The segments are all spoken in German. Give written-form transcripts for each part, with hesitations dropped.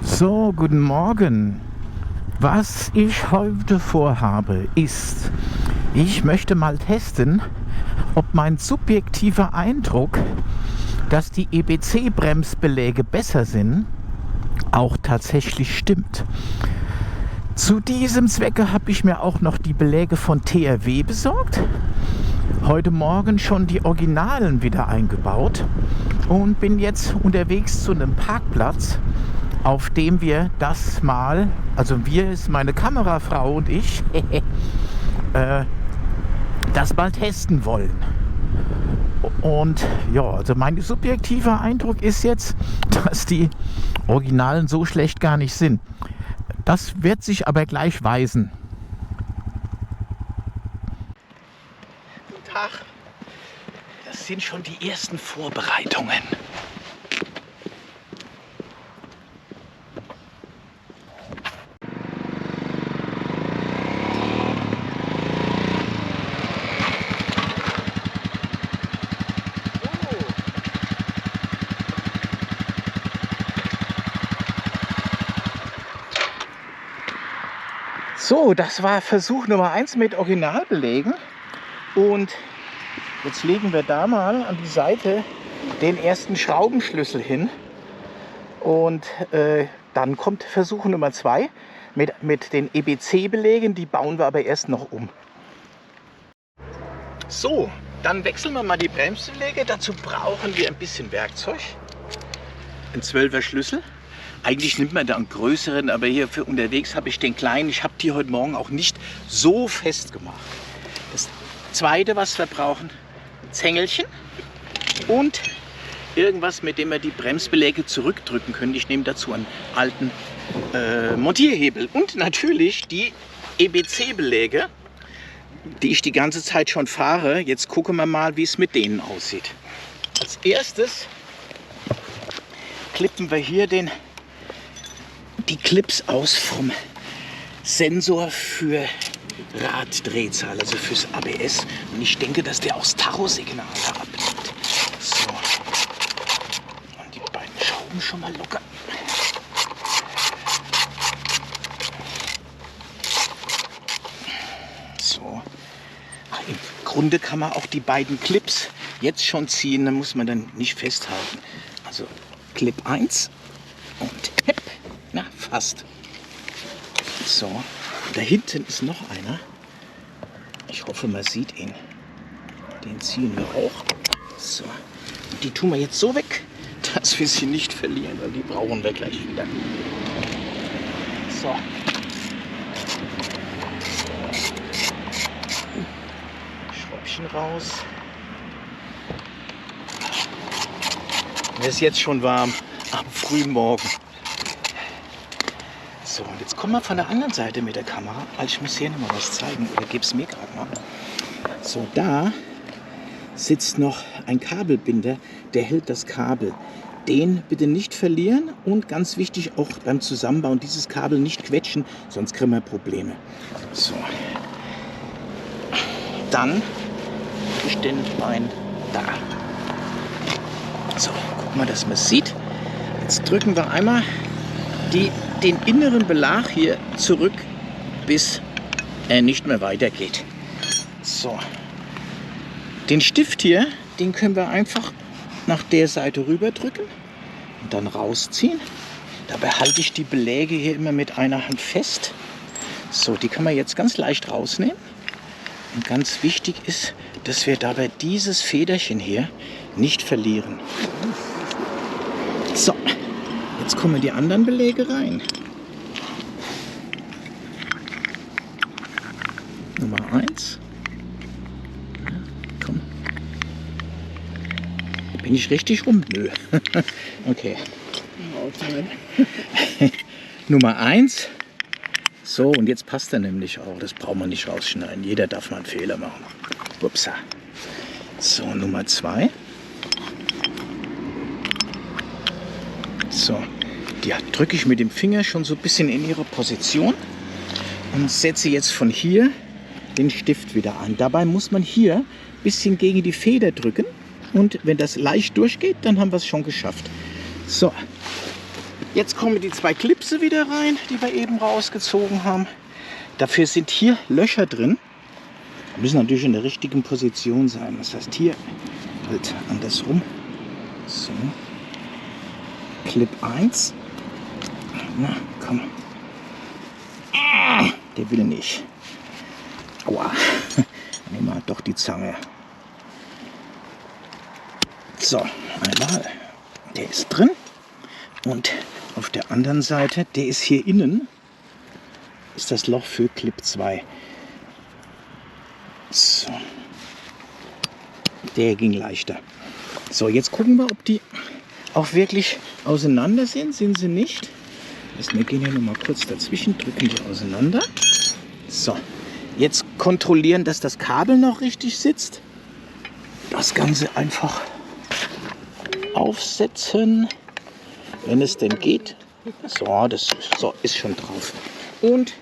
So, guten Morgen. Was ich heute vorhabe, ist, ich möchte mal testen, ob mein subjektiver Eindruck, dass die EBC-Bremsbeläge besser sind, auch tatsächlich stimmt. Zu diesem Zwecke habe ich mir auch noch die Beläge von TRW besorgt. Heute Morgen schon die Originalen wieder eingebaut und bin jetzt unterwegs zu einem Parkplatz, auf dem wir das mal, also wir ist meine Kamerafrau und ich, das mal testen wollen. Und ja, also mein subjektiver Eindruck ist jetzt, dass die Originalen so schlecht gar nicht sind. Das wird sich aber gleich weisen. Guten Tag. Das sind schon die ersten Vorbereitungen. So, das war Versuch Nummer 1 mit Originalbelägen und jetzt legen wir da mal an die Seite den ersten Schraubenschlüssel hin und dann kommt Versuch Nummer 2 mit den EBC-Belägen, die bauen wir aber erst noch um. So, dann wechseln wir mal die Bremsbeläge, dazu brauchen wir ein bisschen Werkzeug, ein 12er Schlüssel. Eigentlich nimmt man da einen größeren, aber hier für unterwegs habe ich den kleinen. Ich habe die heute Morgen auch nicht so fest gemacht. Das zweite, was wir brauchen, Zängelchen und irgendwas, mit dem wir die Bremsbeläge zurückdrücken können. Ich nehme dazu einen alten Montierhebel und natürlich die EBC-Beläge, die ich die ganze Zeit schon fahre. Jetzt gucken wir mal, wie es mit denen aussieht. Als erstes klippen wir hier die Clips aus vom Sensor für Raddrehzahl, also fürs ABS. Und ich denke, dass der auch das Tacho-Signal abnimmt. So. Und die beiden Schrauben schon mal locker. So. Ach, im Grunde kann man auch die beiden Clips jetzt schon ziehen, dann muss man dann nicht festhalten. Also Clip 1 und hepp. Na, fast. So, da hinten ist noch einer. Ich hoffe, man sieht ihn. Den ziehen wir auch. So, und die tun wir jetzt so weg, dass wir sie nicht verlieren, weil die brauchen wir gleich wieder. So. Schräubchen raus. Mir ist jetzt schon warm am frühen Morgen. So, und jetzt kommen wir von der anderen Seite mit der Kamera. Ich muss hier noch mal was zeigen, oder gib es mir gerade mal. So, da sitzt noch ein Kabelbinder, der hält das Kabel. Den bitte nicht verlieren und ganz wichtig auch beim Zusammenbauen dieses Kabel nicht quetschen, sonst kriegen wir Probleme. So, dann tue ich den Bein da. So, guck mal, dass man es sieht. Jetzt drücken wir einmal den inneren Belag hier zurück, bis er nicht mehr weitergeht. So. Den Stift hier, den können wir einfach nach der Seite rüber drücken und dann rausziehen. Dabei halte ich die Beläge hier immer mit einer Hand fest. So, die können wir jetzt ganz leicht rausnehmen. Und ganz wichtig ist, dass wir dabei dieses Federchen hier nicht verlieren. So. Jetzt kommen die anderen Beläge rein. Nummer 1. Ja, komm. Bin ich richtig rum? Nö. Okay. Nummer 1. So, und jetzt passt er nämlich auch. Das braucht man nicht rausschneiden. Jeder darf mal einen Fehler machen. Upsa. So, Nummer 2. So, die drücke ich mit dem Finger schon so ein bisschen in ihre Position und setze jetzt von hier den Stift wieder an. Dabei muss man hier ein bisschen gegen die Feder drücken und wenn das leicht durchgeht, dann haben wir es schon geschafft. So, Jetzt kommen die 2 Klipse wieder rein, die wir eben rausgezogen haben. Dafür sind hier Löcher drin. Die müssen natürlich in der richtigen Position sein. Das heißt hier halt andersrum. So. Clip 1. Na, komm. Der will nicht. Aua. Nehmen wir doch die Zange. So, einmal. Der ist drin. Und auf der anderen Seite, der ist hier innen, ist das Loch für Clip 2. So. Der ging leichter. So, jetzt gucken wir, ob die auch wirklich auseinander sind. Sind sie nicht? Wir gehen hier noch mal kurz dazwischen, drücken die auseinander. So, jetzt kontrollieren, dass das Kabel noch richtig sitzt. Das Ganze einfach aufsetzen, wenn es denn geht. So, das ist schon drauf. Und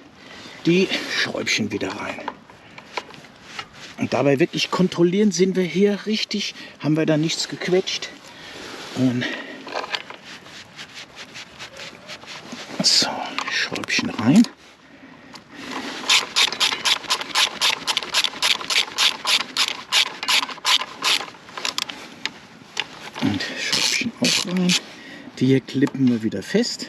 die Schräubchen wieder rein. Und dabei wirklich kontrollieren, sind wir hier richtig, haben wir da nichts gequetscht. Und so, Schräubchen rein. Und Schräubchen auch rein. Die hier klippen wir wieder fest.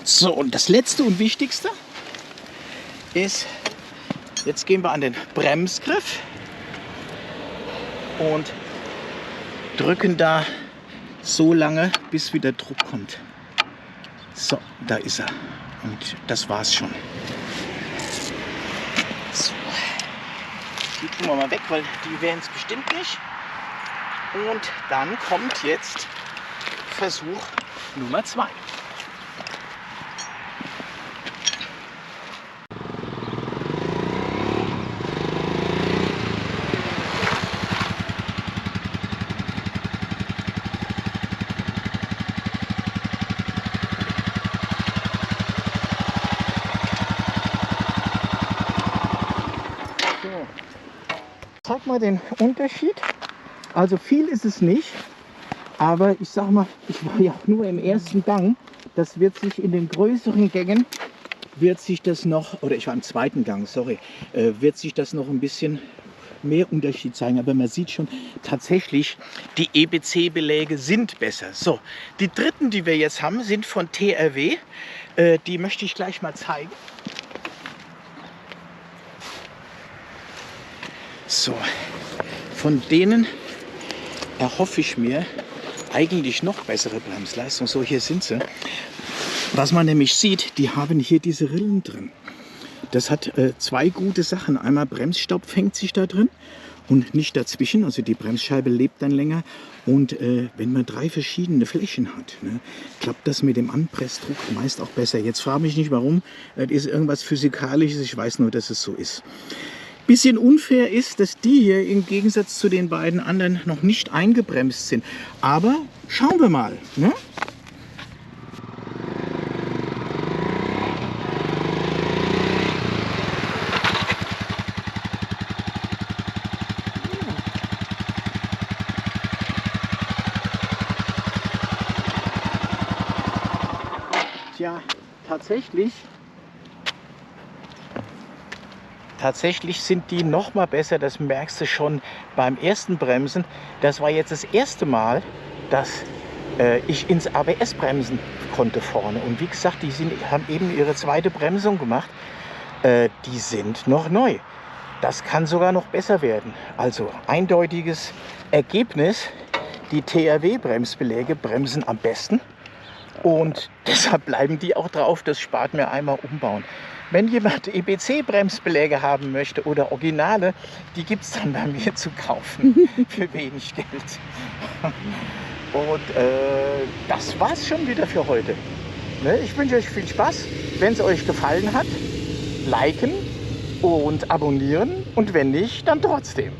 So, und das letzte und wichtigste ist, jetzt gehen wir an den Bremsgriff und drücken da so lange, bis wieder Druck kommt. So, da ist er. Und das war's schon. So. Die tun wir mal weg, weil die werden es bestimmt nicht. Und dann kommt jetzt Versuch Nummer 2. Zeig mal den Unterschied. Also viel ist es nicht, aber ich sag mal, ich war ja auch nur im ersten Gang. Das wird sich in den größeren Gängen, wird sich das noch, oder ich war im zweiten Gang, sorry, wird sich das noch ein bisschen mehr Unterschied zeigen. Aber man sieht schon tatsächlich, die EBC-Beläge sind besser. So, die dritten, die wir jetzt haben, sind von TRW. Die möchte ich gleich mal zeigen. So, von denen erhoffe ich mir eigentlich noch bessere Bremsleistung. So, hier sind sie. Was man nämlich sieht, die haben hier diese Rillen drin. Das hat 2 gute Sachen. Einmal Bremsstaub fängt sich da drin und nicht dazwischen. Also die Bremsscheibe lebt dann länger. Und wenn man 3 verschiedene Flächen hat, ne, klappt das mit dem Anpressdruck meist auch besser. Jetzt frage mich nicht warum. Das ist irgendwas Physikalisches. Ich weiß nur, dass es so ist. Bisschen unfair ist, dass die hier im Gegensatz zu den beiden anderen noch nicht eingebremst sind. Aber schauen wir mal. Ne? Tja, Tatsächlich sind die noch mal besser, das merkst du schon beim ersten Bremsen. Das war jetzt das erste Mal, dass ich ins ABS bremsen konnte vorne. Und wie gesagt, haben eben ihre zweite Bremsung gemacht. Die sind noch neu. Das kann sogar noch besser werden. Also eindeutiges Ergebnis, die TRW-Bremsbeläge bremsen am besten. Und deshalb bleiben die auch drauf, das spart mir einmal umbauen. Wenn jemand EBC-Bremsbeläge haben möchte oder Originale, die gibt es dann bei mir zu kaufen für wenig Geld. Und das war's schon wieder für heute. Ne? Ich wünsche euch viel Spaß. Wenn es euch gefallen hat, liken und abonnieren. Und wenn nicht, dann trotzdem.